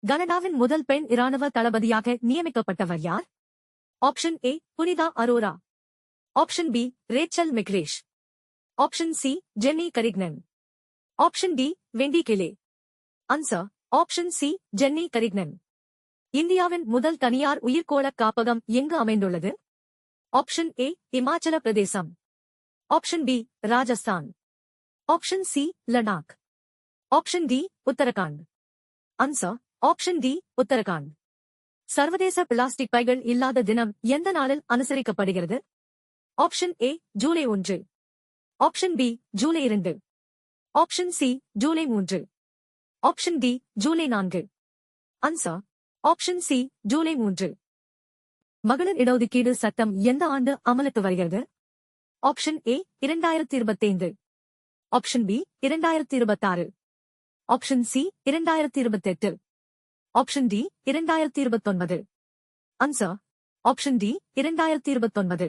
கனடாவின் முதல் பெண் இராணுவ தளபதியாக நியமிக்கப்பட்டவர் யார்? Option A Punita Arora. Option B Rachel மெக்ரேஷ். Option C Jennie Carignan. Option D Wendy கெலே. Answer option C Jennie Carignan. இந்தியாவின் முதல் தனியார் உயிர்க்கோள காப்பகம் எங்கு அமைந்துள்ளது? Option A Himachal Pradesh. Option B Rajasthan. Option C Ladakh. Option D Uttarakhand. Answer option D Uttarakhand. சர்வதேச பிளாஸ்டிக் பைகள் இல்லாத தினம் எந்த நாளில் அனுசரிக்கப்படுகிறது? Option A July 1. Option B July 2. Option C July 3. Option D July 4. Answer option C July 3. மகளிர் இடஒதுக்கீடு சட்டம் எந்த ஆண்டு அமலுக்கு வருகிறது? Option A 2025. Option B 2026. Option C 2028. Option D 2029. Answer option D 2029.